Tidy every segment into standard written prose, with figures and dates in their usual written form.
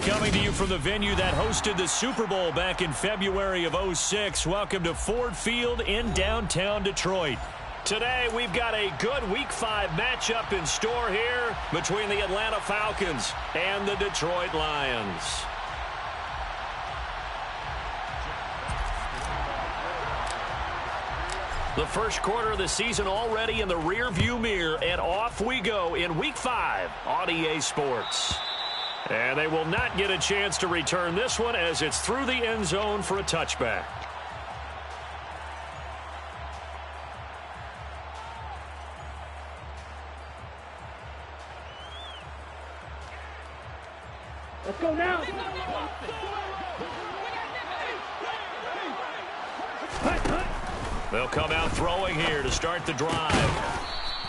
Coming to you from the venue that hosted the Super Bowl back in February of '06. Welcome to Ford Field in downtown Detroit. Today, we've got a good Week 5 matchup in store here between the Atlanta Falcons and the Detroit Lions. The first quarter of the season already in the rearview mirror, and off we go in Week 5 on EA Sports. And they will not get a chance to return this one as it's through the end zone for a touchback. Let's go now. They'll come out throwing here to start the drive.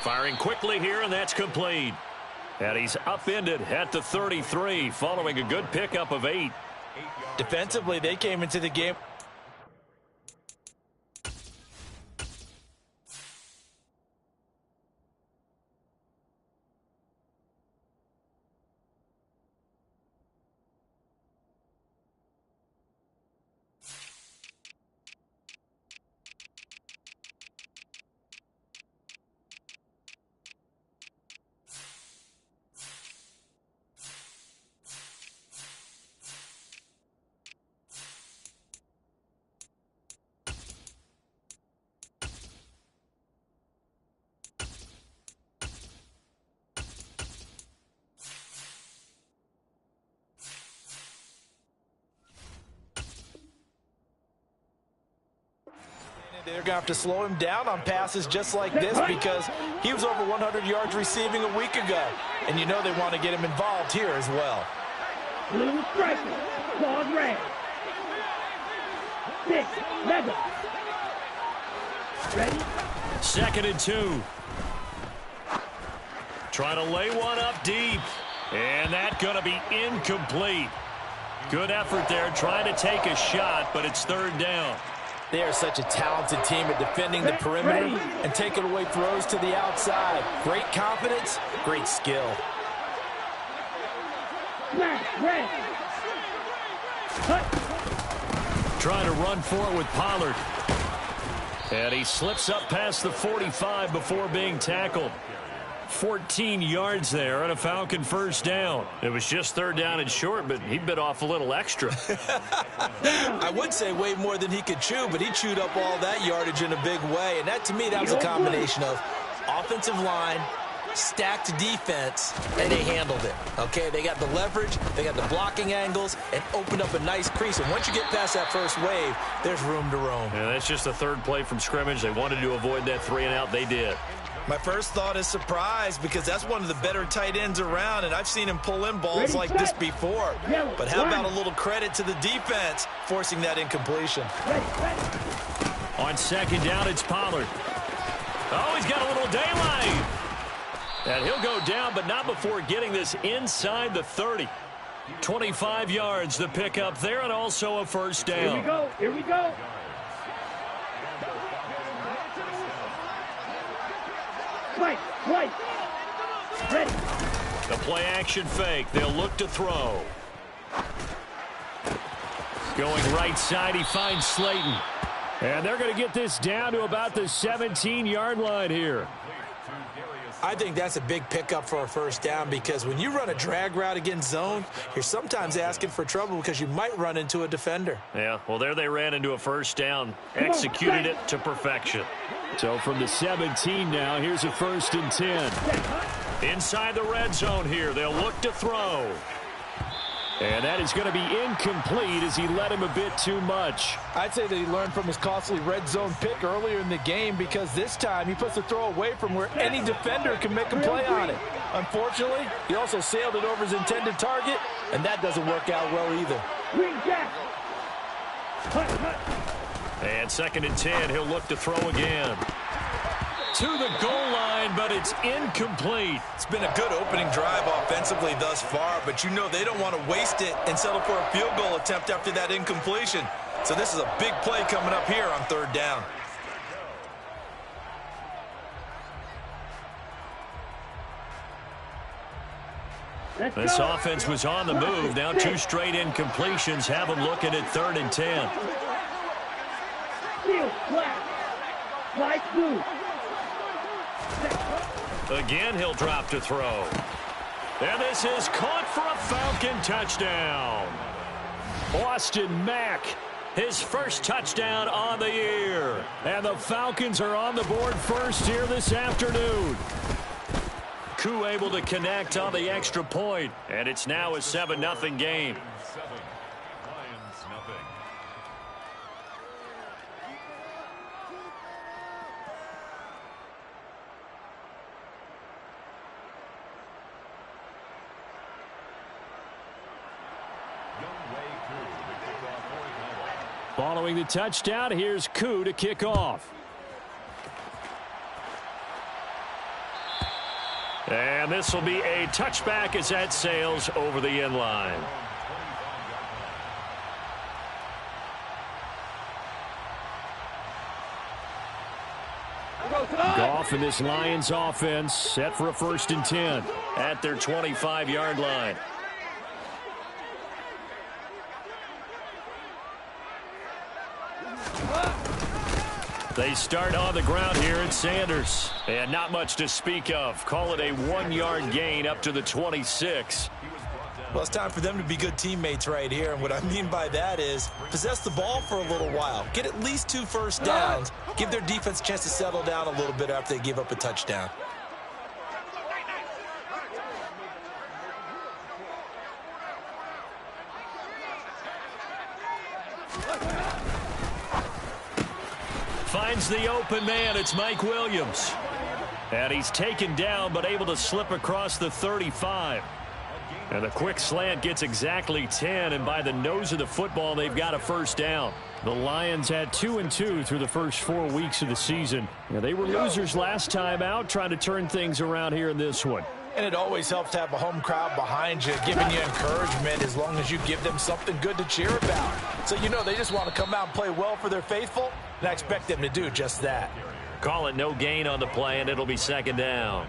Firing quickly here, and that's complete. And he's upended at the 33 following a good pickup of 8. Defensively, they came into the game. They're going to have to slow him down on passes just like this because he was over 100 yards receiving a week ago. And you know they want to get him involved here as well. Blue striker, claws red. 6, 11. Ready? 2nd and 2. Trying to lay one up deep. And that's going to be incomplete. Good effort there trying to take a shot, but it's 3rd down. They are such a talented team at defending the perimeter and taking away throws to the outside. Great confidence, great skill. Red. Trying to run for it with Pollard. And he slips up past the 45 before being tackled. 14 yards there and a Falcon first down. It was just 3rd down and short, but he bit off a little extra. I would say way more than he could chew, but he chewed up all that yardage in a big way. And that, to me, that was a combination of offensive line, stacked defense, and they handled it. Okay, they got the leverage, they got the blocking angles, and opened up a nice crease. And once you get past that first wave, there's room to roam. Yeah, that's just the 3rd play from scrimmage. They wanted to avoid that 3-and-out. They did. My first thought is surprise because that's one of the better tight ends around, and I've seen him pull in balls like this before. But how about a little credit to the defense forcing that incompletion? On 2nd down, it's Pollard. Oh, he's got a little daylight. And he'll go down, but not before getting this inside the 30. 25 yards, the pickup there, and also a first down. Here we go. White. Ready. The play action fake. They'll look to throw. Going right side, he finds Slayton. And they're going to get this down to about the 17-yard line here. I think that's a big pickup for a first down because when you run a drag route against zone, you're sometimes asking for trouble because you might run into a defender. Yeah, well, there they ran into a first down. Executed it to perfection. So from the 17 now, here's a 1st and 10. Inside the red zone here, they'll look to throw. And that is going to be incomplete as he led him a bit too much. I'd say that he learned from his costly red zone pick earlier in the game because this time he puts the throw away from where any defender can make a play on it. Unfortunately, he also sailed it over his intended target, and that doesn't work out well either. And 2nd and 10, he'll look to throw again. To the goal line, but it's incomplete. It's been a good opening drive offensively thus far, but you know they don't want to waste it and settle for a field goal attempt after that incompletion. So this is a big play coming up here on 3rd down. This offense was on the move. Now 2 straight incompletions have them looking at 3rd and 10. Field flat. Slide through. Again, he'll drop to throw. And this is caught for a Falcon touchdown. Austin Mack, his first touchdown on the year. And the Falcons are on the board first here this afternoon. Koo able to connect on the extra point. And it's now a 7-0 game. Following the touchdown, here's Koo to kick off. And this will be a touchback as that sails over the end line. Goff and this Lions offense set for a 1st and 10 at their 25-yard line. They start on the ground here at Sanders. And not much to speak of. Call it a 1-yard gain up to the 26. Well, it's time for them to be good teammates right here. And what I mean by that is possess the ball for a little while. Get at least 2 first downs. Give their defense a chance to settle down a little bit after they give up a touchdown. Finds the open man. It's Mike Williams. And he's taken down but able to slip across the 35. And a quick slant gets exactly 10. And by the nose of the football, they've got a first down. The Lions had 2-2 through the first 4 weeks of the season. They were losers last time out, trying to turn things around here in this one. And it always helps to have a home crowd behind you, giving you encouragement as long as you give them something good to cheer about. So you know they just want to come out and play well for their faithful, and I expect them to do just that. Call it no gain on the play, and it'll be 2nd down.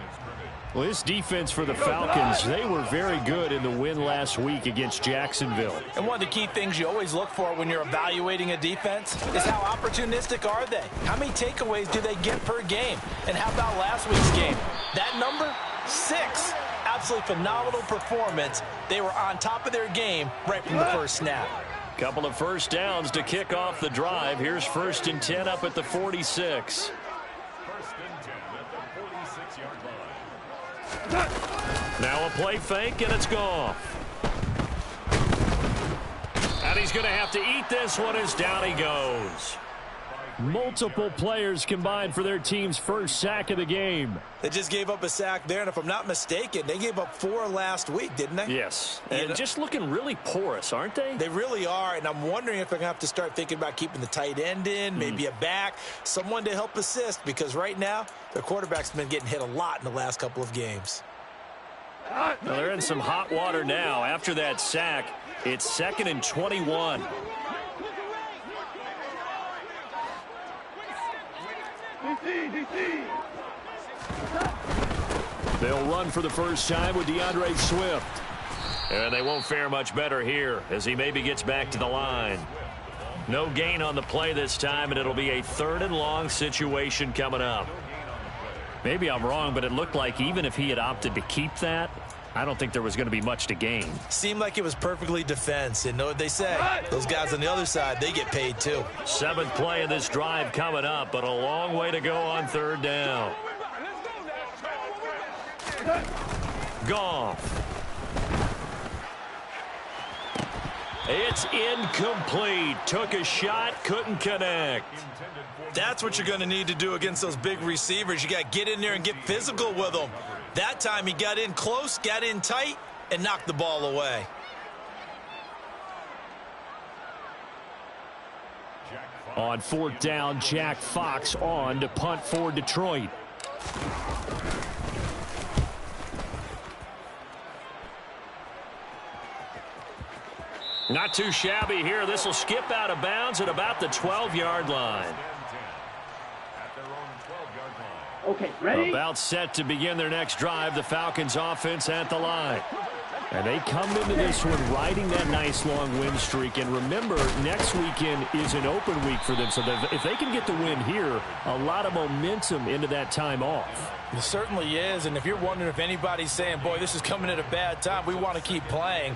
Well, this defense for the Falcons, they were very good in the win last week against Jacksonville. And one of the key things you always look for when you're evaluating a defense is how opportunistic are they? How many takeaways do they get per game? And how about last week's game? That number? 6. Absolutely phenomenal performance. They were on top of their game right from the first snap. Couple of first downs to kick off the drive. Here's 1st and 10 up at the 46. Now a play fake, and it's Goff. And he's going to have to eat this one as down he goes. Multiple players combined for their team's first sack of the game. They just gave up a sack there, and if I'm not mistaken, they gave up 4 last week, didn't they? Yes. And just looking really porous, aren't they? They really are, and I'm wondering if they're going to have to start thinking about keeping the tight end in, maybe a back, someone to help assist, because right now, their quarterback's been getting hit a lot in the last couple of games. Well, they're in some hot water now. After that sack, it's 2nd and 21. They'll run for the first time with DeAndre Swift. And they won't fare much better here as he maybe gets back to the line. No gain on the play this time, and it'll be a 3rd and long situation coming up. Maybe I'm wrong, but it looked like even if he had opted to keep that, I don't think there was going to be much to gain. Seemed like it was perfectly defense. And know what they say? Those guys on the other side, they get paid too. 7th play of this drive coming up, but a long way to go on 3rd down. Goff. It's incomplete. Took a shot, couldn't connect. That's what you're going to need to do against those big receivers. You got to get in there and get physical with them. That time he got in close, got in tight, and knocked the ball away. On 4th down, Jack Fox on to punt for Detroit. Not too shabby here. This will skip out of bounds at about the 12-yard line. Okay, ready? About set to begin their next drive. The Falcons offense at the line. And they come into this one riding that nice long win streak. And remember, next weekend is an open week for them. So if they can get the win here, a lot of momentum into that time off. It certainly is. And if you're wondering if anybody's saying, boy, this is coming at a bad time, we want to keep playing,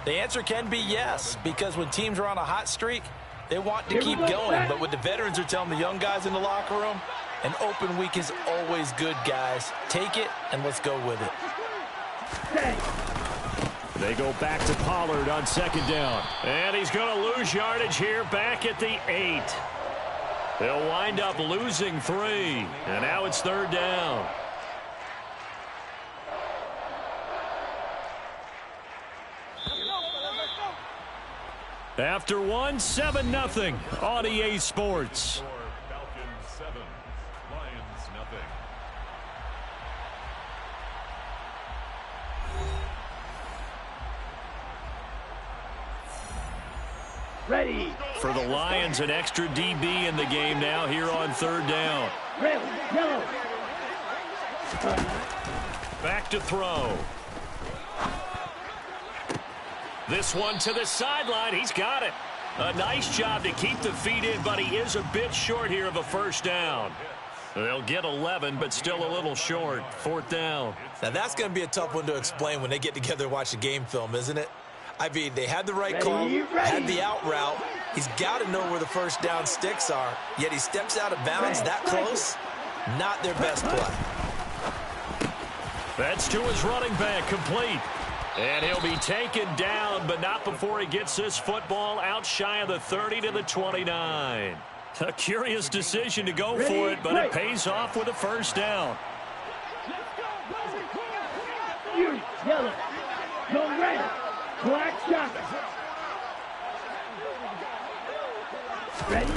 the answer can be yes. Because when teams are on a hot streak, they want to keep going. But what the veterans are telling the young guys in the locker room, an open week is always good, guys. Take it and let's go with it. They go back to Pollard on second down. And he's going to lose yardage here back at the 8. They'll wind up losing 3. And now it's third down. After 1, 7-0 on EA Sports. Falcons 7, Lions nothing. Ready. For the Lions, an extra DB in the game now here on third down. Red, yellow. Back to throw. This one to the sideline. He's got it. A nice job to keep the feet in, but he is a bit short here of a first down. They'll get 11, but still a little short. Fourth down. Now, that's going to be a tough one to explain when they get together and watch the game film, isn't it? I mean, they had the right call, had the out route. He's got to know where the first down sticks are, yet he steps out of bounds that close. Not their best play. That's to his running back, complete. And he'll be taken down, but not before he gets this football out shy of the 30 to the 29. A curious decision to go for it, but it pays off with a first down. You, yellow. Go red. Black shot. Ready?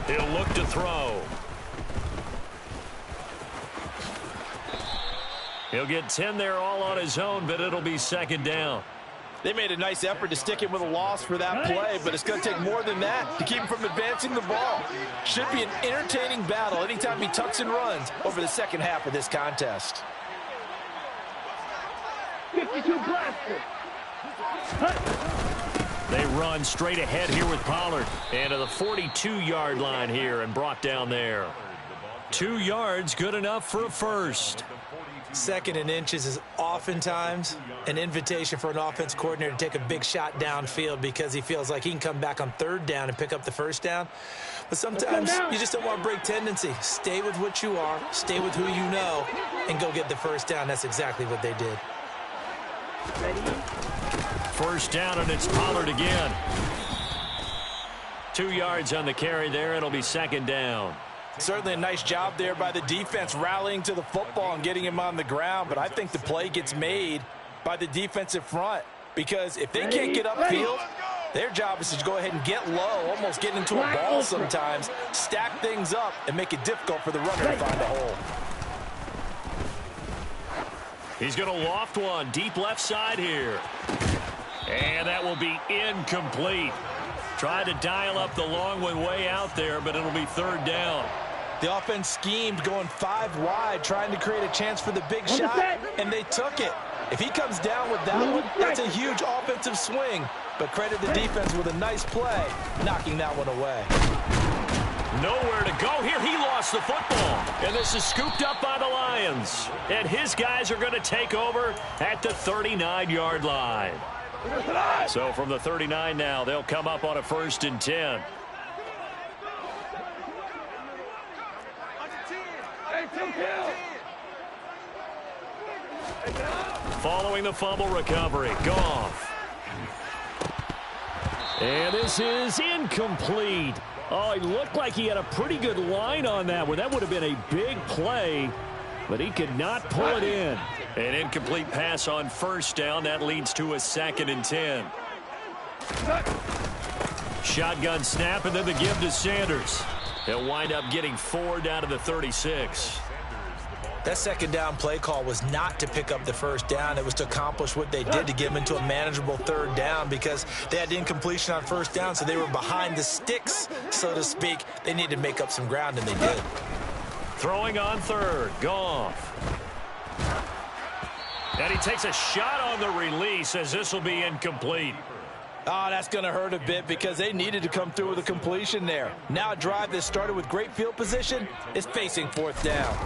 He'll look to throw. He'll get 10 there all on his own, but it'll be second down. They made a nice effort to stick him with a loss for that play, but it's going to take more than that to keep him from advancing the ball. Should be an entertaining battle anytime he tucks and runs over the second half of this contest. 52 blaster. They run straight ahead here with Pollard. And to the 42-yard line here and brought down there. 2 yards, good enough for a first. Second and inches is oftentimes an invitation for an offense coordinator to take a big shot downfield because he feels like he can come back on third down and pick up the first down. But sometimes you just don't want to break tendency. Stay with what you are, stay with who you know, and go get the first down. That's exactly what they did. First down, and it's Pollard again. 2 yards on the carry there. It'll be second down. Certainly a nice job there by the defense rallying to the football and getting him on the ground, but I think the play gets made by the defensive front because if they can't get upfield, their job is to go ahead and get low, almost get into a ball sometimes, stack things up, and make it difficult for the runner to find a hole. He's going to loft one deep left side here. And that will be incomplete. Tried to dial up the long one way out there, but it'll be third down. The offense schemed going 5 wide, trying to create a chance for the big shot, and they took it. If he comes down with that one, that's a huge offensive swing. But credit the defense with a nice play, knocking that one away. Nowhere to go here. He lost the football. And this is scooped up by the Lions. And his guys are going to take over at the 39-yard line. So from the 39 now, they'll come up on a 1st and 10. Following the fumble recovery, Goff. And this is incomplete. Oh, he looked like he had a pretty good line on that one. That would have been a big play, but he could not pull it in. An incomplete pass on first down. That leads to a 2nd and 10. Shotgun snap, and then the give to Sanders. He'll wind up getting 4 down to the 36. That second down play call was not to pick up the first down. It was to accomplish what they did to get them into a manageable third down because they had incompletion on first down, so they were behind the sticks, so to speak. They needed to make up some ground, and they did. Throwing on third, Goff. And he takes a shot on the release as this will be incomplete. Oh, that's going to hurt a bit because they needed to come through with a completion there. Now a drive that started with great field position is facing 4th down.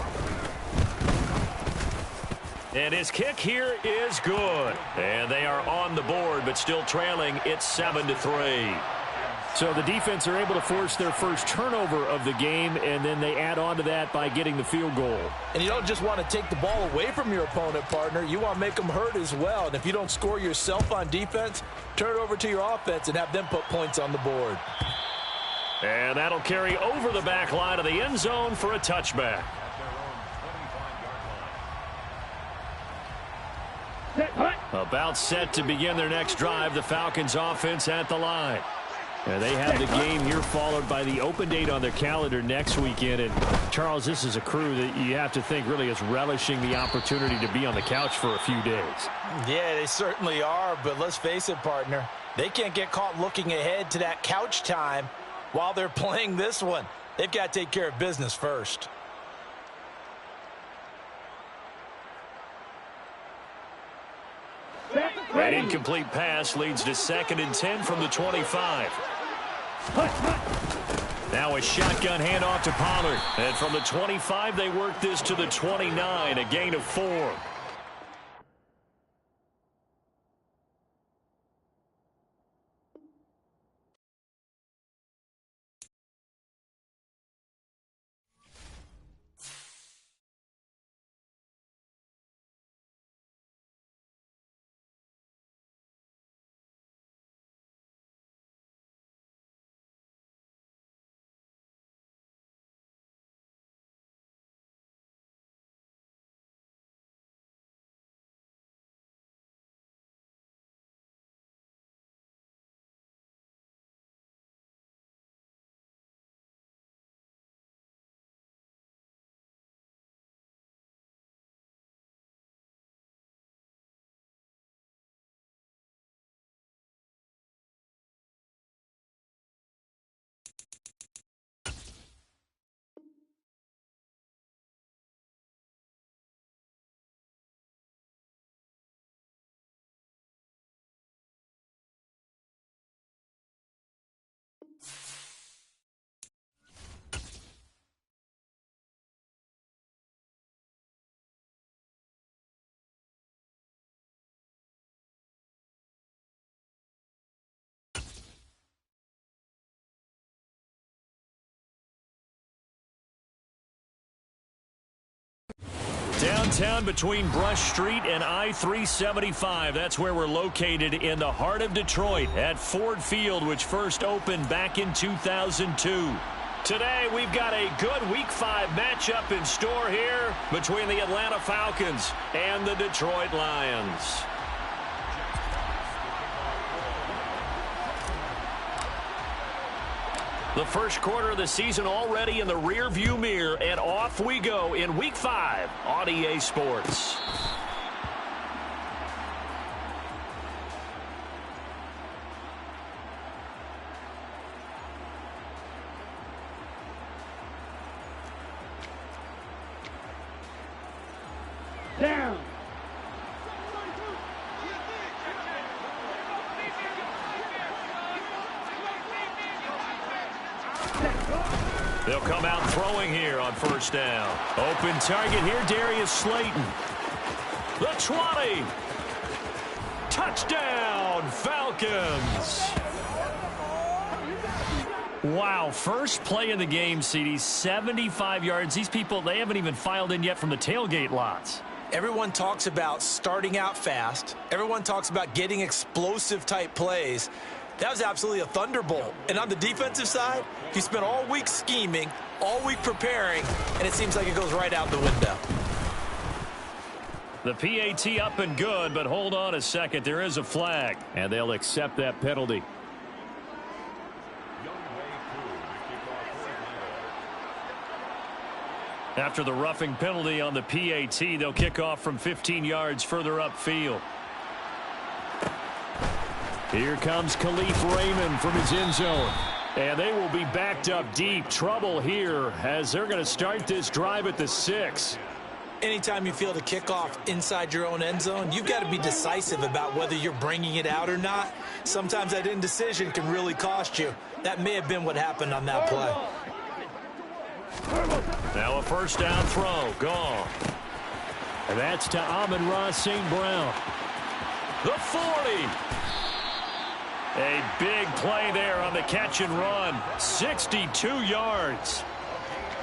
And his kick here is good. And they are on the board, but still trailing. It's 7-3. So the defense are able to force their first turnover of the game, and then they add on to that by getting the field goal. And you don't just want to take the ball away from your opponent, partner. You want to make them hurt as well. And if you don't score yourself on defense, turn it over to your offense and have them put points on the board. And that'll carry over the back line of the end zone for a touchback. About set to begin their next drive, the Falcons offense at the line. And they have the game here followed by the open date on their calendar next weekend. And, Charles, this is a crew that you have to think really is relishing the opportunity to be on the couch for a few days. Yeah, they certainly are, but let's face it, partner. They can't get caught looking ahead to that couch time while they're playing this one. They've got to take care of business first. An incomplete pass leads to 2nd and 10 from the 25. Now a shotgun handoff to Pollard. And from the 25, they work this to the 29, a gain of 4. Downtown between Brush Street and I-375. That's where we're located in the heart of Detroit at Ford Field, which first opened back in 2002. Today, we've got a good Week 5 matchup in store here between the Atlanta Falcons and the Detroit Lions. The first quarter of the season already in the rearview mirror, and off we go in Week 5 on EA Sports. Down. They'll come out throwing here on first down. Open target here, Darius Slayton. The 20. Touchdown, Falcons. Wow, first play of the game, CD, 75 yards. These people, they haven't even filed in yet from the tailgate lots. Everyone talks about starting out fast. Everyone talks about getting explosive-type plays. That was absolutely a thunderbolt. And on the defensive side, you spent all week scheming, all week preparing, and it seems like it goes right out the window. The PAT up and good, but hold on a second. There is a flag, and they'll accept that penalty. After the roughing penalty on the PAT, they'll kick off from 15 yards further upfield. Here comes Khalif Raymond from his end zone. And they will be backed up deep. Trouble here as they're going to start this drive at the 6. anytime you field a kickoff inside your own end zone, you've got to be decisive about whether you're bringing it out or not. Sometimes that indecision can really cost you. That may have been what happened on that play. Now a first down throw, gone. And that's to Amon-Ra St. Brown. The 40. A big play there on the catch and run. 62 yards.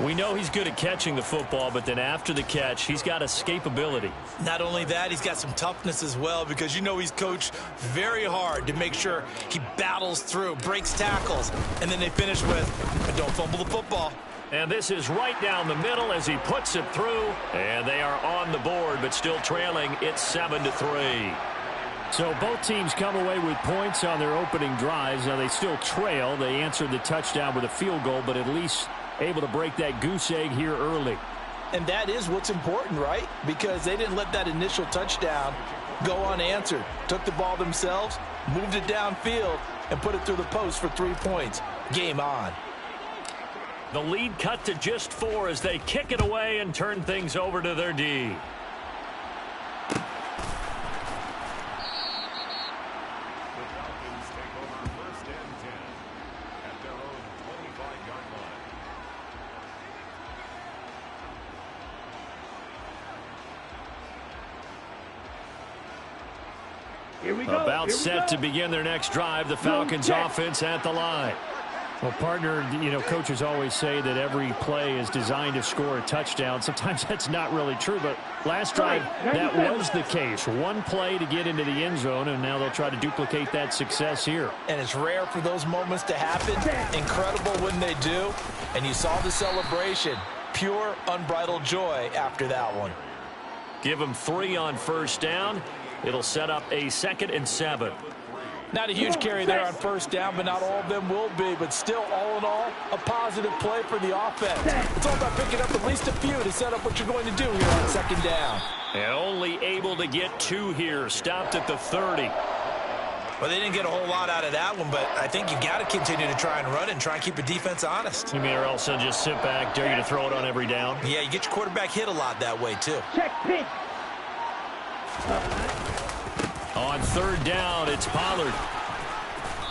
We know he's good at catching the football, but then after the catch, he's got escapability. Not only that, he's got some toughness as well, because you know he's coached very hard to make sure he battles through, breaks tackles, and then they finish with, don't fumble the football. And this is right down the middle as he puts it through. And they are on the board, but still trailing. It's 7-3. So both teams come away with points on their opening drives. Now they still trail. They answered the touchdown with a field goal, but at least able to break that goose egg here early. And that is what's important, right? Because they didn't let that initial touchdown go unanswered. Took the ball themselves, moved it downfield, and put it through the post for 3 points. Game on. The lead cut to just 4 as they kick it away and turn things over to their D. Here we go. About set to begin their next drive. The Falcons offense at the line. Well, partner, you know, coaches always say that every play is designed to score a touchdown. Sometimes that's not really true, but last drive, that was the case. One play to get into the end zone, and now they'll try to duplicate that success here. And it's rare for those moments to happen. Incredible when they do. And you saw the celebration. Pure, unbridled joy after that one. Give them 3 on first down. It'll set up a 2nd and 7. Not a huge carry there on first down, but not all of them will be. But still, all in all, a positive play for the offense. It's all about picking up at least a few to set up what you're going to do here on 2nd down. And only able to get 2 here. Stopped at the 30. Well, they didn't get a whole lot out of that one, but I think you've got to continue to try and run and try and keep a defense honest. You mean, or else they'll just sit back, dare you to throw it on every down? Yeah, you get your quarterback hit a lot that way, too. Check pitch. On 3rd down, it's Pollard.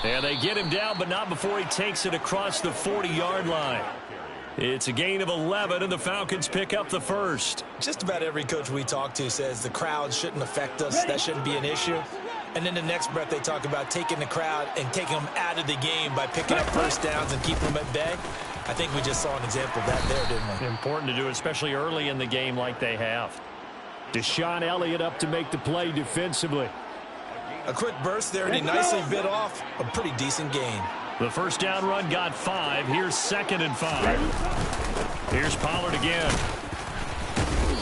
And they get him down, but not before he takes it across the 40-yard line. It's a gain of 11, and the Falcons pick up the first. Just about every coach we talk to says the crowd shouldn't affect us. That shouldn't be an issue. And then the next breath they talk about taking the crowd and taking them out of the game by picking up first downs and keeping them at bay. I think we just saw an example of that there, didn't we? Important to do, especially early in the game like they have. DeShon Elliott up to make the play defensively. A quick burst there, and he nicely bit off a pretty decent gain. The first down run got 5. Here's 2nd and 5. Here's Pollard again.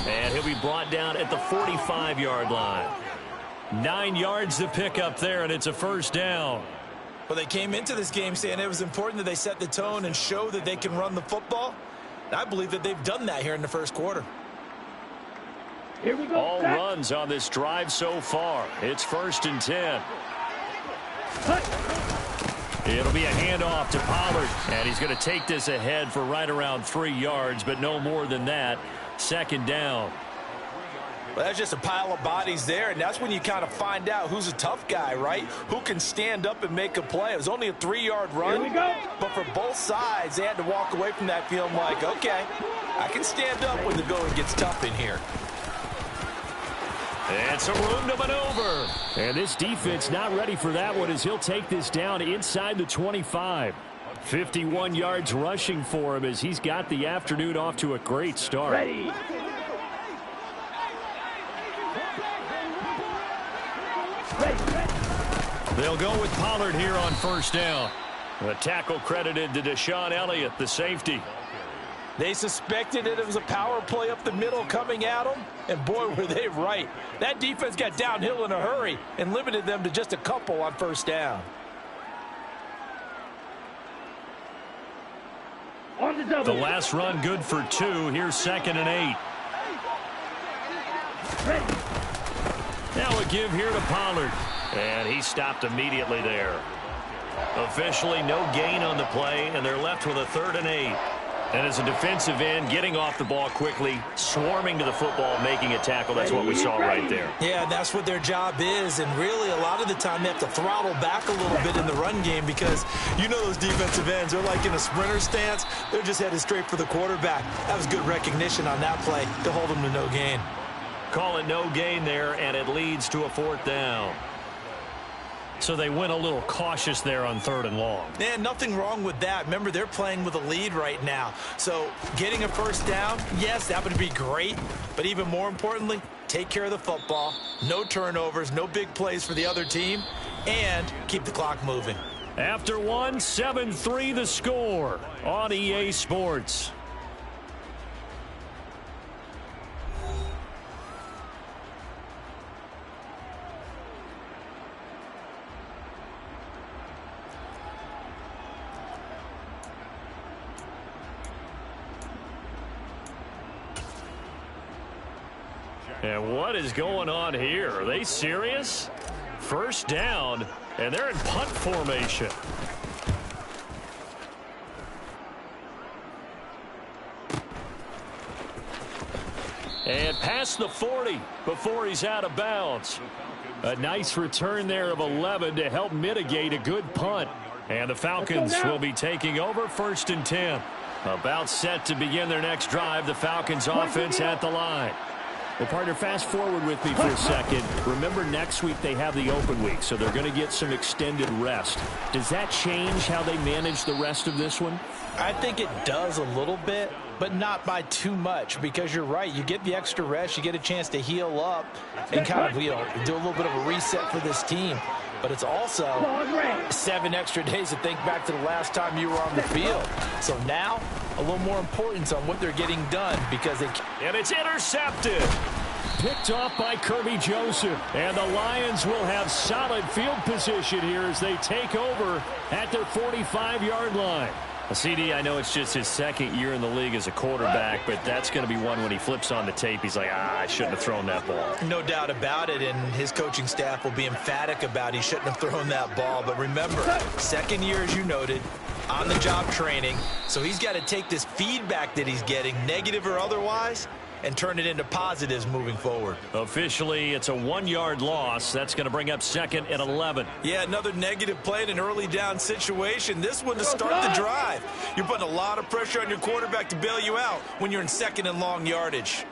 And he'll be brought down at the 45-yard line. 9 yards to pick up there, and it's a first down. Well, they came into this game saying it was important that they set the tone and show that they can run the football. And I believe that they've done that here in the first quarter. Here we go. All runs on this drive so far. It's 1st and 10. It'll be a handoff to Pollard, and he's going to take this ahead for right around 3 yards, but no more than that. 2nd down. Well, that's just a pile of bodies there, and that's when you kind of find out who's a tough guy, right? Who can stand up and make a play. It was only a 3-yard run, Here we go. but for both sides, they had to walk away from that feeling like, okay, I can stand up when the going gets tough in here. And some room to maneuver. And this defense not ready for that one as he'll take this down inside the 25. 51 yards rushing for him as he's got the afternoon off to a great start. Ready. They'll go with Pollard here on first down. The tackle credited to DeShon Elliott, the safety. They suspected that it was a power play up the middle coming at them, and boy, were they right. That defense got downhill in a hurry and limited them to just a couple on first down. On the double. The last run good for 2. Here's 2nd and 8. Ready. Now a give here to Pollard. And he stopped immediately there. Officially no gain on the play, and they're left with a 3rd and 8. And as a defensive end, getting off the ball quickly, swarming to the football, making a tackle, that's what we saw right there. Yeah, that's what their job is, and really a lot of the time they have to throttle back a little bit in the run game because you know those defensive ends, they're like in a sprinter stance. They're just headed straight for the quarterback. That was good recognition on that play to hold them to no gain. Call it no gain there, and it leads to a 4th down. So they went a little cautious there on 3rd and long. Man, nothing wrong with that. Remember, they're playing with a lead right now. So getting a 1st down, yes, that would be great. But even more importantly, take care of the football. No turnovers, no big plays for the other team, and keep the clock moving. After 1, 7-3 the score on EA Sports. And what is going on here? Are they serious? 1st down, and they're in punt formation. And past the 40 before he's out of bounds. A nice return there of 11 to help mitigate a good punt. And the Falcons will be taking over 1st and 10. About set to begin their next drive. The Falcons offense at the line. Well, partner, fast forward with me for a second. Remember, next week they have the open week, so they're going to get some extended rest. Does that change how they manage the rest of this one? I think it does a little bit, but not by too much, because you're right. You get the extra rest, you get a chance to heal up and kind of, do a little bit of a reset for this team. But it's also 7 extra days to think back to the last time you were on the field. So now, a little more importance on what they're getting done because they... And it's intercepted. Picked off by Kirby Joseph. And the Lions will have solid field position here as they take over at their 45-yard line. CD, I know it's just his 2nd year in the league as a quarterback, but that's going to be one when he flips on the tape. He's like, I shouldn't have thrown that ball. No doubt about it, and his coaching staff will be emphatic about he shouldn't have thrown that ball. But remember, 2nd year, as you noted, on-the-job training. So he's got to take this feedback that he's getting, negative or otherwise, and turn it into positives moving forward. Officially, it's a 1-yard loss. That's going to bring up 2nd and 11. Yeah, another negative play in an early down situation. This one to start the drive. You're putting a lot of pressure on your quarterback to bail you out when you're in 2nd and long yardage.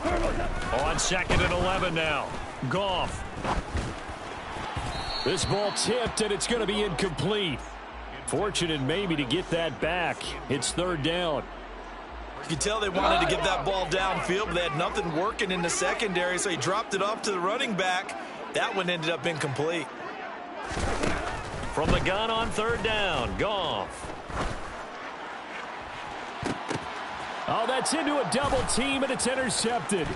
On 2nd and 11 now. Goff. This ball tipped, and it's going to be incomplete. Fortunate maybe to get that back. It's 3rd down. You can tell they wanted to get that ball downfield, but they had nothing working in the secondary, so he dropped it off to the running back. That one ended up incomplete. From the gun on 3rd down, Goff. Oh, that's into a double team, and it's intercepted.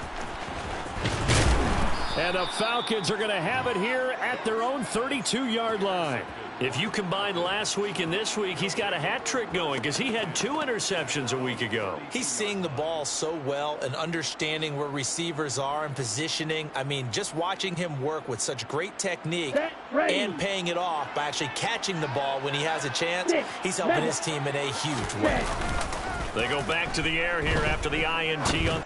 And the Falcons are going to have it here at their own 32-yard line. If you combine last week and this week, he's got a hat trick going because he had 2 interceptions a week ago. He's seeing the ball so well and understanding where receivers are and positioning. I mean, just watching him work with such great technique and paying it off by actually catching the ball when he has a chance, he's helping his team in a huge way. They go back to the air here after the INT on...